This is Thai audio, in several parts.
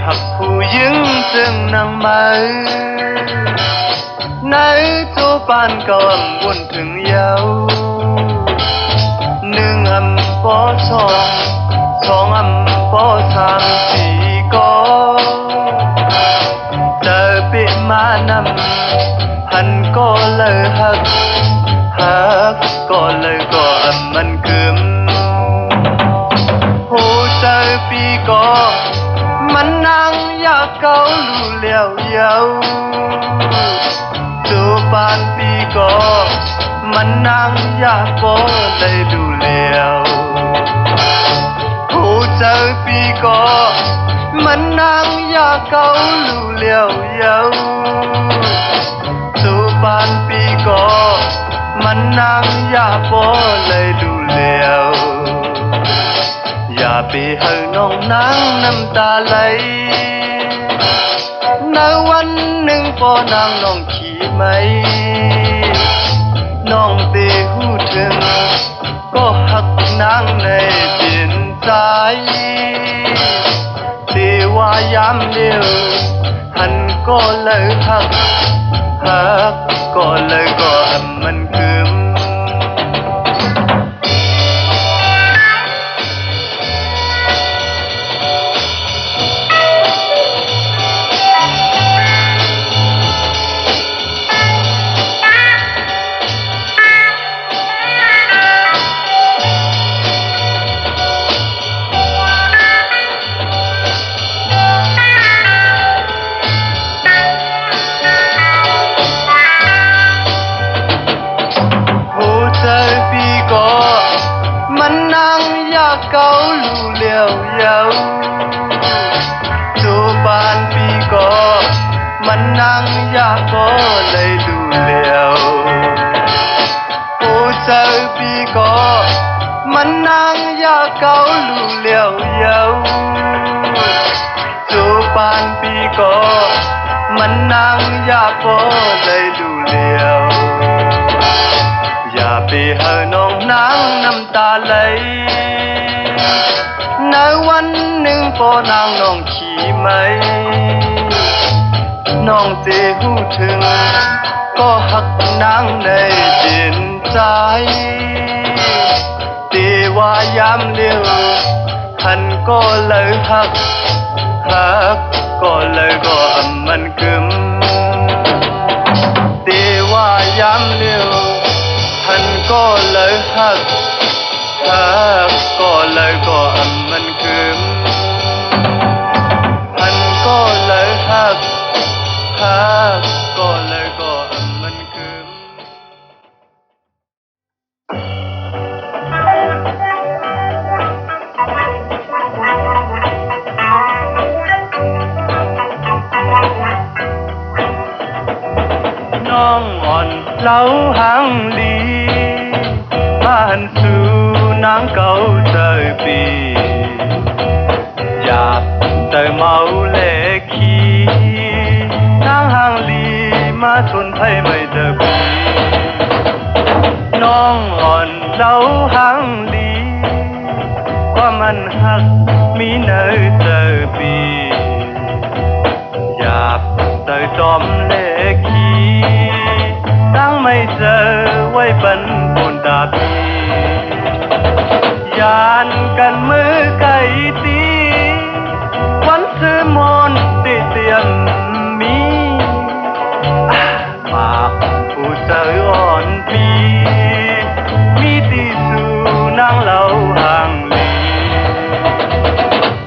หักผู้หญิงซึ่งนางมือในจูปานเก่าบุญถึงเยาหนึ่งปอสองปอสามสี่ก็เจอปิมานำพันก็เลยหักก็เลยก็มันคืมผู้เจอปีก็มันนั่งอยากเกาลู่เลี้ยวเยาจูปานปีก็มันนั่งอยากโปเลยดูเลี้ยวผู้เจอปีก็มันนั่งอยากเกาลู่เลี้ยวเยาจูปานปีก็มันนั่งอยากโปเลยดูเลี้ยวอย่าไปให้น้องนั่งน้ำตาไหลในวันหนึ่งพอนางน้องขี่ไหมน้องเตหูถึงก็หักนางในเปลี่ยนใจเตว่ายามเดียวหันก็เลยหักก็เลยก็มันคืมมันนั่งอยากเกาลู่เลี้ยวเยาจูปานปีก็มันนั่งอยากก็เลยดูเลี้ยวผู้เจอปีก็มันนั่งอยากเกาลู่เลี้ยวเยาจูปานปีก็มันนั่งอยากก็เลยดูเลี้ยวอย่าไปให้น้องนั่งน้ำตาไหลในวันหนึ่งพอนางน้องขี่ไหมน้องเจหูถึงก็หักนางในเปลี่ยนใจเตว่ายามเลี้ยวหันก็เลยหักก็เลยก็มันคืมเตว่ายามเลี้ยวหันก็เลยหักก็เลยก็มันคืมหันก็เลยหักก็เลยก็มันคืมน้องอ่อนเล่าหังลีบ้านสู่นางเก่าเจอปีอยากเตยเมาเล่ขี้นางหังลีมาสนไทยไม่เจอปีน้องอ่อนเล่าหังลีว่ามันหักมีเนยเจอปีอยากเตยจอมเล่ขี้ตั้งไม่เจอไว้บรรบนดาบียานกันมือไก่ตีวันซื้อมอนติเตียมมีปากผู้เจออ่อนปีมีตีสู่นางเหล่าห่างลี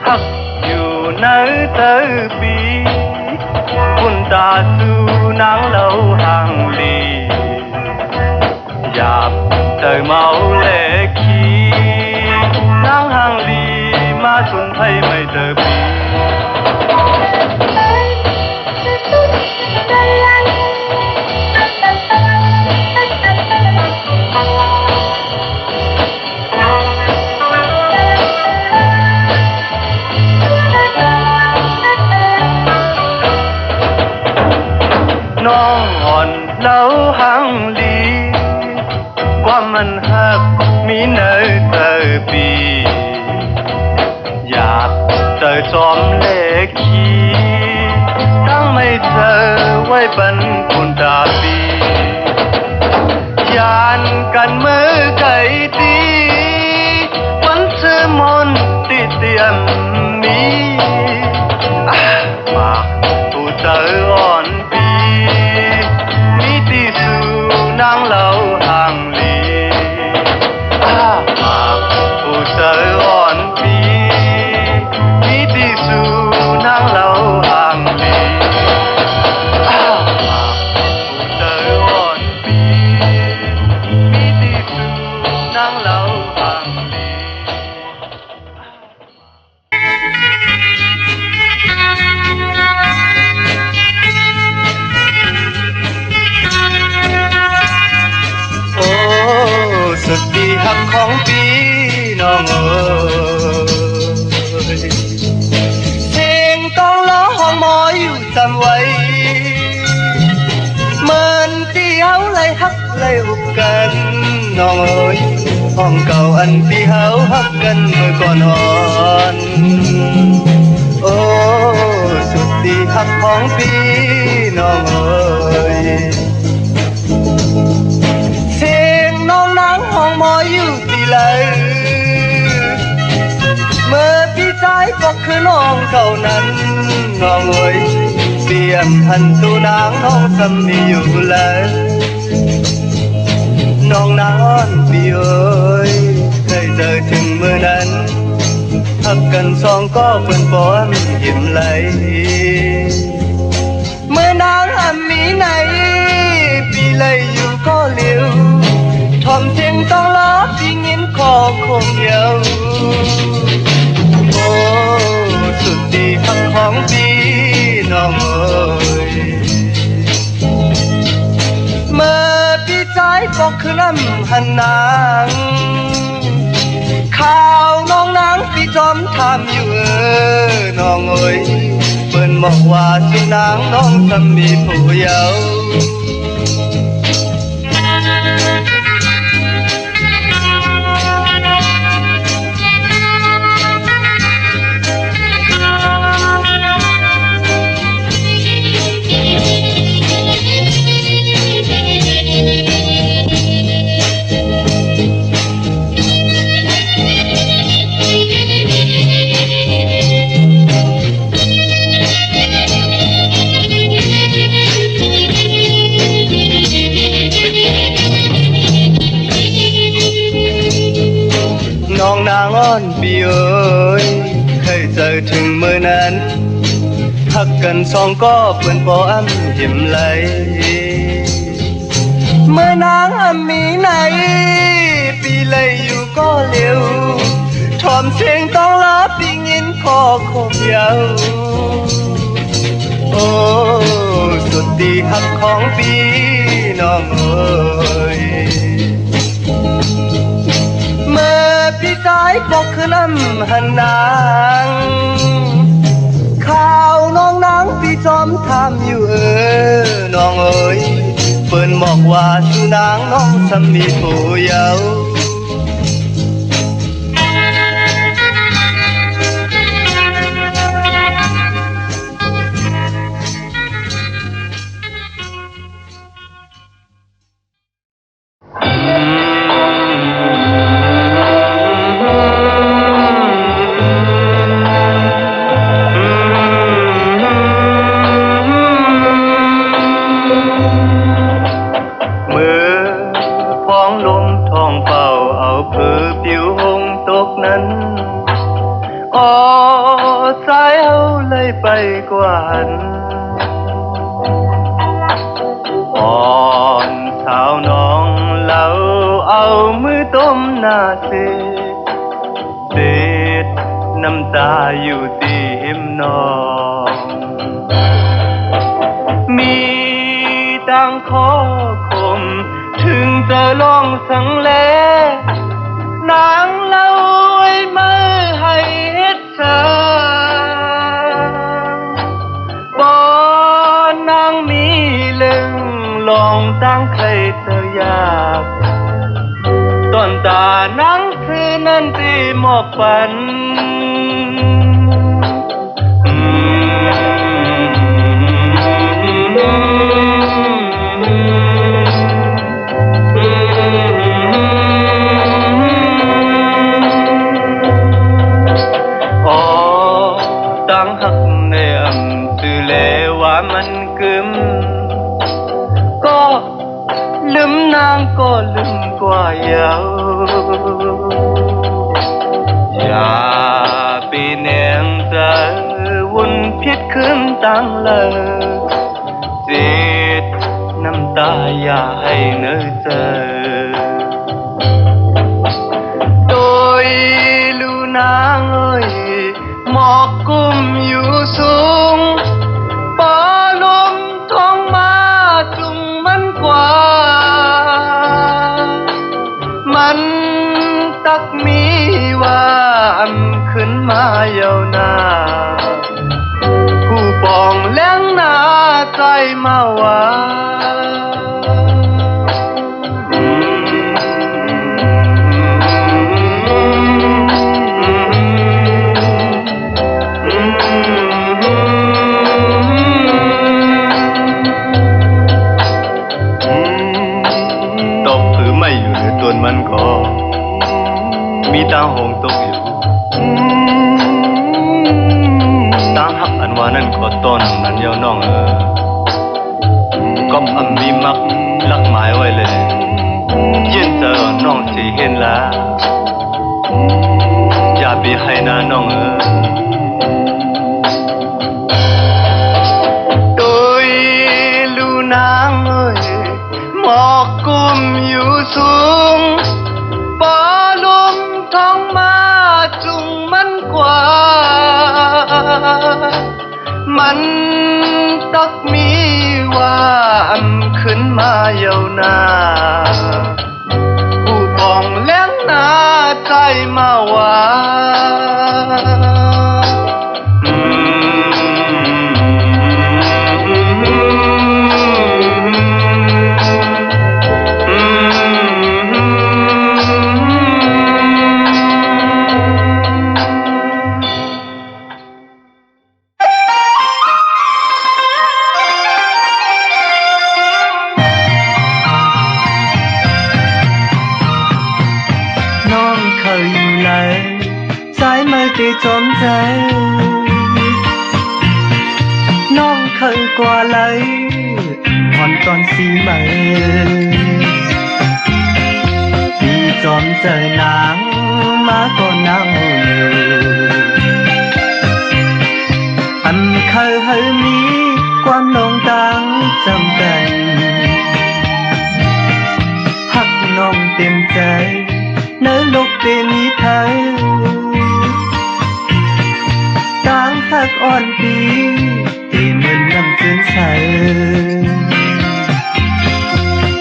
หักอยู่ในเธอปีคุณตาสู่นางเหล่าห่างลีอยากเตยเมาเล่ขี้นางห่างลีมาสุนไทยไม่เจอปีน้องอ่อนเล่าหังลีว่ามันหักมีเนยเตอปีอยากเต อจอมเลขขีตั้งไม่เจอไว้บรรคุณตาปียานกันมือไก่ตีวันเธอมนติเตียมมีมากผู้เจออ่อนปีมีตีสู่นางเหล่าห่างลีมากผู้เจออ่อนปีมีตีสู่นางเหล่าห่างลีสุดที่หักของพี่น้องเอ๋ยเพลงต้องร้องห้องหมออยู่จำไว้เหมือนที่เฮาเลยฮักเลยหุบกันน้องเอ๋ยห้องเก่าอันที่เฮาฮักกันเมื่อก่อนอ่อนโอ้สุดที่หักของพี่น้องเอ๋ยห้องหมออยู่ที่ไหนเมื่อพี่ชายก็คือน้องเก่านั้นน้องเอ๋ยเปลี่ยนพันตัวนางน้องสามีอยู่แล้วน้องนานพี่เอ๋ยเคยเจอถึงเมื่อนั้นหักกันสองก็เปิ้นป้อนยิ้มไหลเมื่อนางมีไหนพี่เลยอยู่ก็เลี้ยวทอมเสียงต้องล้อที่งินคอคงเยาโอ้สุดดีหักของพี่น้องเอ๋ยเมื่อพี่ใจก็คือน้ำหันนางข่าวน้องนางพี่จอมทำอยู่น้องเอ๋ยเปิ้นบอกว่าสุนางน้องสามีผู้เยาน้องนางอ้อนพี่เอ๋ยเคยเจอถึงเมื่อนั้นหักกันสองก็เปิ้นป้อนยิ้มไหลเมื่อนางมีไหนพี่เลยอยู่ก็เร็วทอมเสียงต้องรับพี่งินคอคงเยาโอ้สุดดีหักของพี่น้องเอ๋ยพี่ใจบอกคือน้ำหันนางข่าวน้องนางพี่จอมทำอยู่น้องเอ๋ยเปิ้นบอกว่าสุนางน้องสามีผู้เยาไปกว่าอ่อนสาวน้องเราเอามือต้มหน้าเสียเด็ดน้ำตาอยู่ที่หิมนองมีดังขอคมถึงจะลองสังเลนางเล่าไว้มาให้เฮ็ดเธอลองตั้งใครเธออยากต้นตานังคือนั่นที่หมอกฝัน คืมก็ลืมนางก็ลืมกว่าเยาอย่าปีเนียงเจอวุ่นพิษคืนตั้งเลยจิตน้ำตาอย่าให้เนื้อเจอโดยลูนางเอ้ยหมอกกุ้มอยู่สูงปอลมท้องมาจุงมันกว่ามันตักมีว่าอันขึ้นมาเยาวนานผู้ปองแล้งหน้าใจมาว่าตกถือไม่อยู่หรือต้นมันก็มีตาหงตกอยู่ตามหักอันว่านั่นก็ต้นนั้นเยาน้องก็อำมีมักลักหมายไว้เลยยินเจอน้องสิเห็นแล้วอย่าไปให้นาน้องตัวลูนางเอ้ยหมอกกุ้มอยู่สูงปอลุมท้องมาจุงมันกว่ามันตักมีว่าอันขึ้นมาเยาวนานผู้ปองแล้งหน้าใจมาว่าที่จมใจน้องเคยกว่าเลยผ่อนตอนสีใหม่ที่จอมเจอนางมาก็นั่งอยู่อันเคยให้มีความนองตังจำกันหักน้องเต็มใจในโลกเต็มนี้ไทยหักอ่อนปีที่เหมือนน้ำจืดใส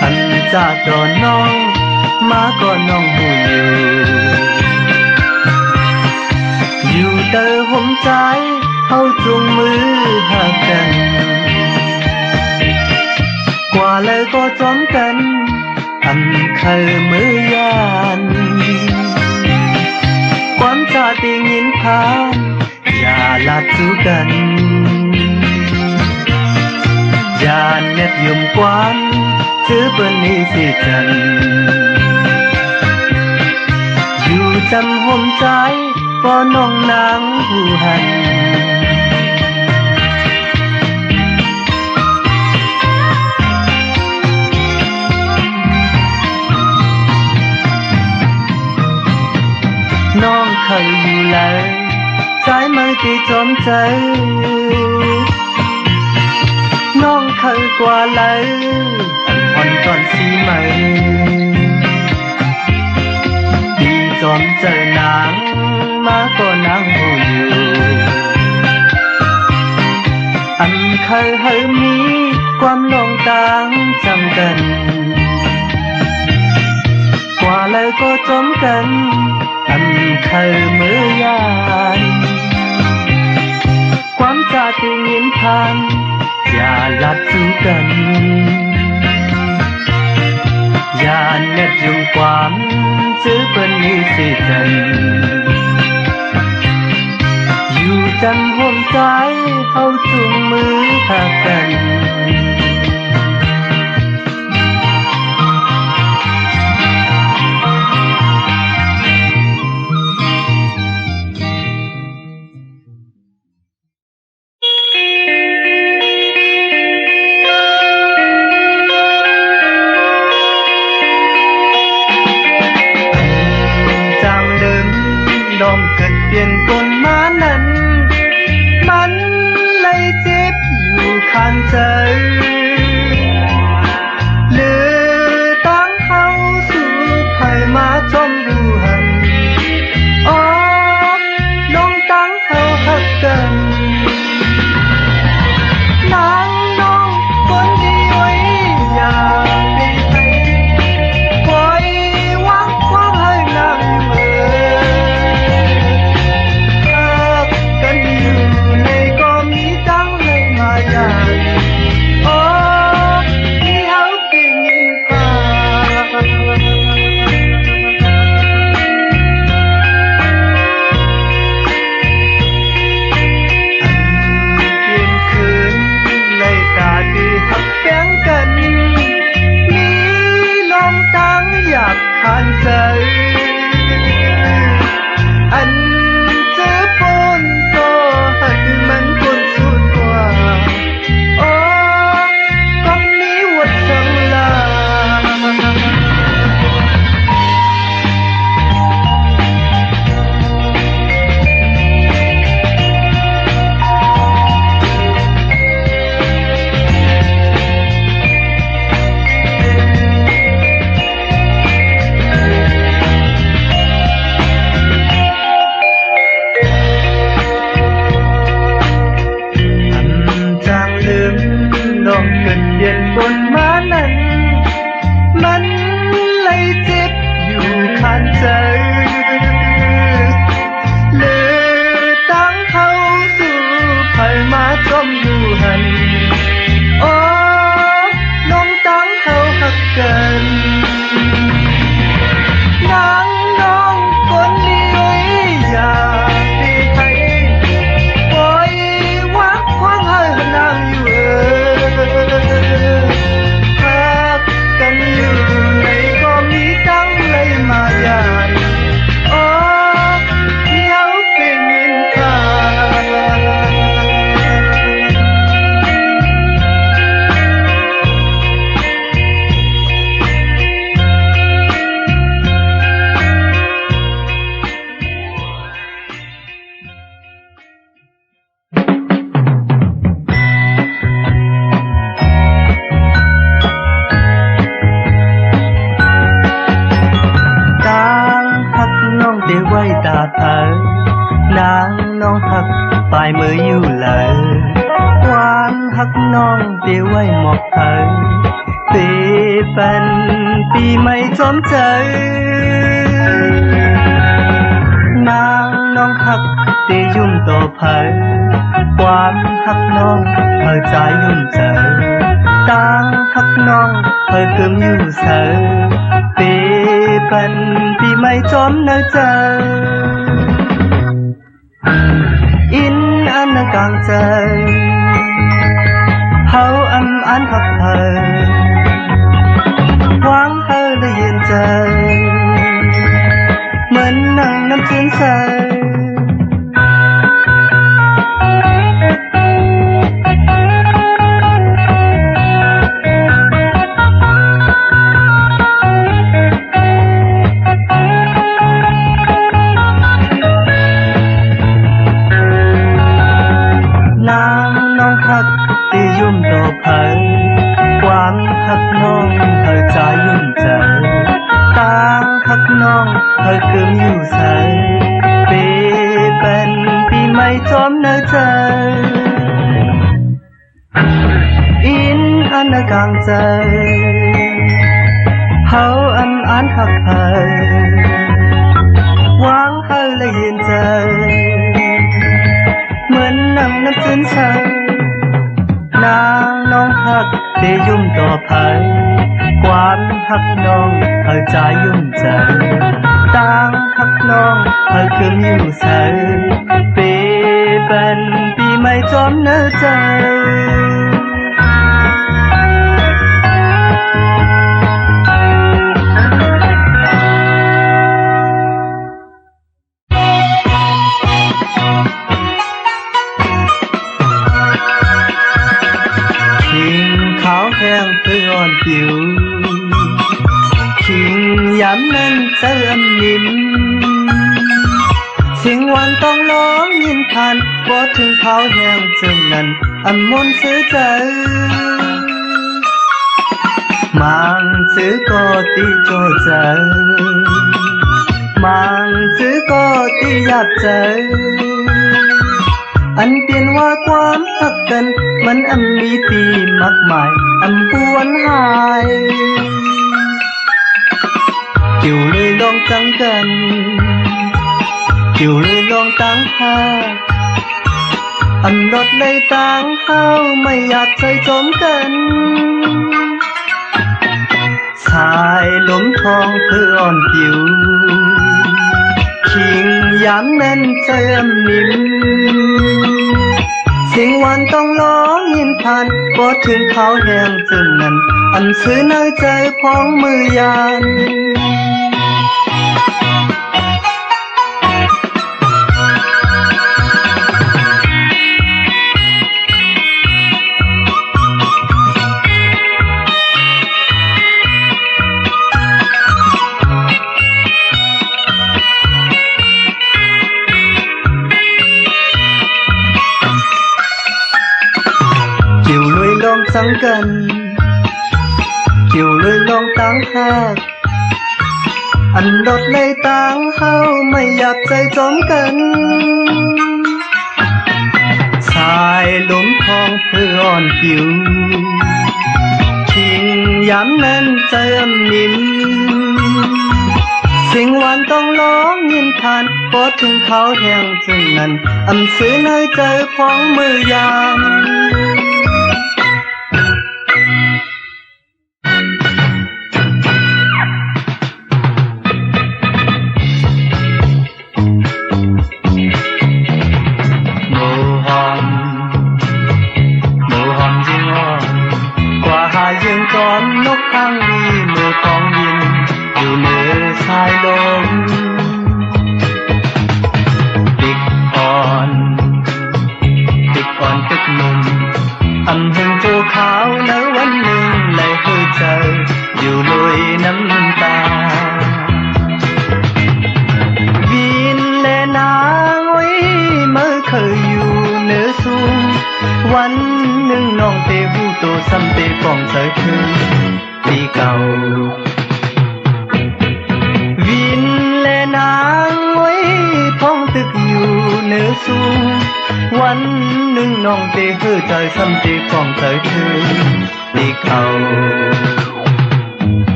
อันจากดอนน้องมาก็น้องหูอยู่เตอห่มใจเฮาจุงมือหักกันกว่าเลยก็จอมกันอันเคยมือยานความชาติยินพานอย่าลัดสู้กันอย่าเน็ดยุ่มกวนซื้อเปิ้นนี้สิจันอยู่จำห่มใจก็น้องนางผู้หันน้องเคยอยู่แล้วสายมือที่จมใจน้องเคยกว่าเลยอันผ่อนตอนสีใหม่ที่จมเจอนางมาก็นางหูอยู่อันเคยให้มีความลงต่างจำกันกว่าเลยก็จมกันอันเคยมือยานความจาที่ยินผ่านอย่าลัดสู้กันอย่าเน็ดยุ่งความซื้อเปิ้นนี้สิจันอยู่จำห่วงใจเอาจุงมือหักกัน เ ผ่านใจอันเจอปนก็หักมันปนสุดกว่าโอ้คำนี้วัดสังลาเย็นบนม้านั้นมันเลยเจ็บอยู่ข้างใจเลือตั้งเข้าสู่ไผ่มาจมอยู่หันโอ้ลงตั้งเขาหักกันนางน้องคนนี้อยากให้ใครปล่อยวักควางให้นางอยู่พักกันอยู่ในก็มีตั้งเลยมายานโอ้เที่ยวเป็นยินทาไว้ตาเธอนางน้องหักปลายมืออยู่เลยหวานหักน้องเดี๋ยวไว้หมอกเธอปีเป็นปีไม่จอมใจนางน้องหักเดี๋ยวยุ่มต่อเพยความหักน้องเธอใจยุ่มเจอต่างหักน้องเธอเกิมอยู่เสอปีเป็นปีไม่จอมเนอเจออินอันกลางใจเฮาอันหักเธอหวังเธอได้ยินใจเหมือนนั่งน้ำชื้นใสยุ่มต่อเพยความหักน้องเธอใจยุ่มใจต่างหักน้องเธอเกิมอยู่ใสปีเป็นปีไม่จอมเนอใจอินอันกลางใจเฮาอันหักเพยหวังเธอเลยยินใจเหมือนนั่งน้ำจืนใสนางน้องหักเดยุ่มต่อเพยความหักน้องเธอใจยุ่มใจต่างหักน้องเธอคืนอยู่ใสปีเป็นปีไม่จอมเนอใจแห้งเพื่อนผิวขิงย้ำนั้นเติมนิ่มสิ่งวันต้องร้องยินผ่านบ่ถึงเขาแห้งจึงนั้นมนซื้อใจมังซื้อก็ตีโจใจมังซื้อก็ตีหยาบใจอันเปลี่ยนว่าความหักกันมันมีตีมากมายหวนหายจิ๋วเลยลองตั้งกันจิ๋วเลยลองตั้งค่ารถเลยตั้งเฮาไม่อยากใจจมกันสายลมทองคืออ่อนผิวขิงย้ำนั้นเติมนิ่มสิ่งวันต้องร้องยินผ่านบ่ถึงเขาแห้งจึงนั้นซื้อในใจพ้องมือยาน จิ๋วเลยลองตั้งหักอันดดเลยตั้งเฮาไม่อยากใจจมกันสายลมทองเพื่ออ่อนผิวทิ้งย้ำนั้นใจอำนิ่มสิ่งหวานต้องร้องยินผ่านปอดถึงเขาแห่งจึงนั้นอำซื้อในใจพองมือยามนกข้างดีมือของยินอยู่เหนือสายลมติกอ่อนตึกหนุ่มอำเพ็งโจขาวในวันหนึ่งในหัวใจอยู่ลอยน้ำตาวินและนางไว้เมื่อเคยอยู่เหนือสูงวันหนึ่งน้องเตหูโตซ้ำเตป้องเสยคืนปีเก่าวินและนางไว้พ้องตึกอยู่เหนือสูงวันหนึ่งน้องเตหือใจซ้ำเตป้องเสยคืนปีเก่า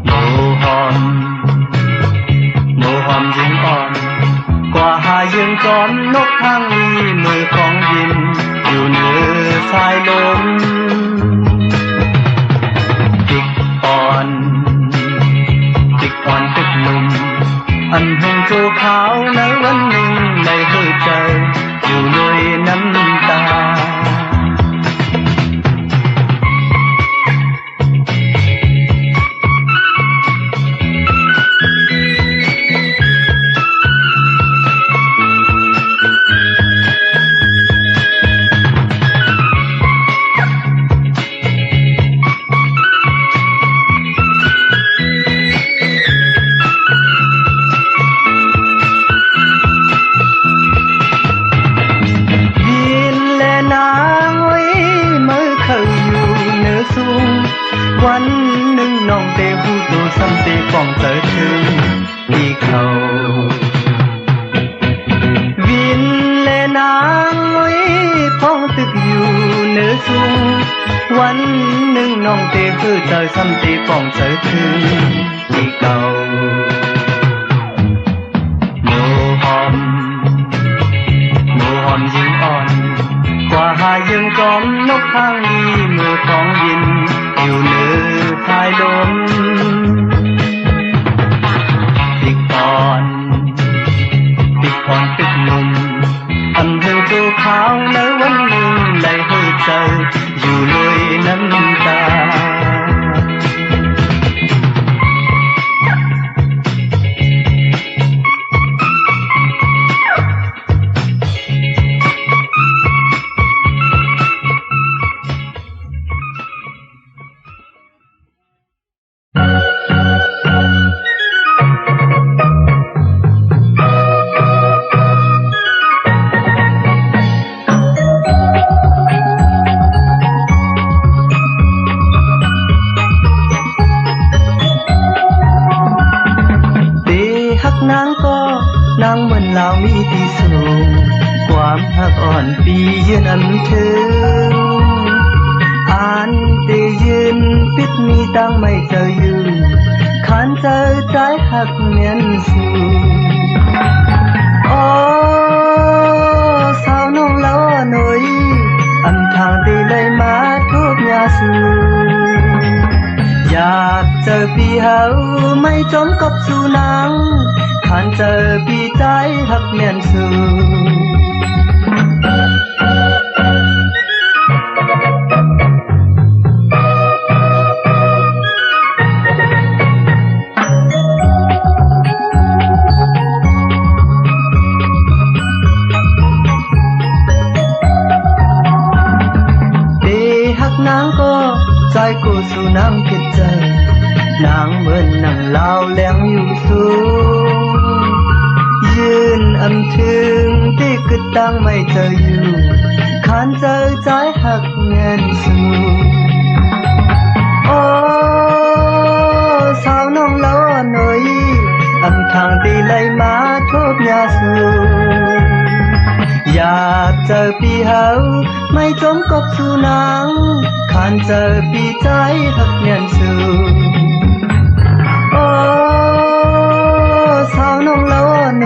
โมหอมยิงอ่อนกว่าหายังจอมนกทางนี้มือของยินอยู่เหนือสายลมติกอ่อนตึกหนุ่มอันเพ็งโจขาวในวันหนึ่งในหัวใจอยู่ลอยน้ำตาวันหนึ่งน้องเตหูโตซ้ำเตป้องเจอถึงปีเขาวินและนางไว้พ้องตึกอยู่เหนือสูงวันหนึ่งน้องเตหือใจซ้ำเตป้องเจอถึงปีเก่าโมหอมยิงอ่อนกว่าหายังจอมนกข้างนี้มือของยินอยู่เหนือสายลมติกอ่อนตึกหนุ่มอำเภอโจขาวในวันหนึ่งได้หัวใจอยู่ลอยน้ำตานางเหมือนลาวมีที่สูงความหักอ่อนปียืนอันถึงอ่านเตยืนปิดมีตั้งไม่เจออยู่ขานเจอใจหักเมียนสูโอ้สาวน้องแล้วหน่อยอันทางเตเลยมาทุกยาสูอยากเจอพี่เฮาไม่จมกับสู่นางขานเจอพี่ใจหักเมียนสูนางก็ใจกูสู่น้ำเกิดใจนางเหมือนนางลาวแหลงอยู่สูงยืนอำถึงที่กึดตั้งไม่เจออยู่ขานเจอใจหักเงินสูโอ้ ำทางตีไหลมาทบยาสูอยากเจอปีเฮาไม่จมกบสู่นางขันเจอปีใจหักเนียน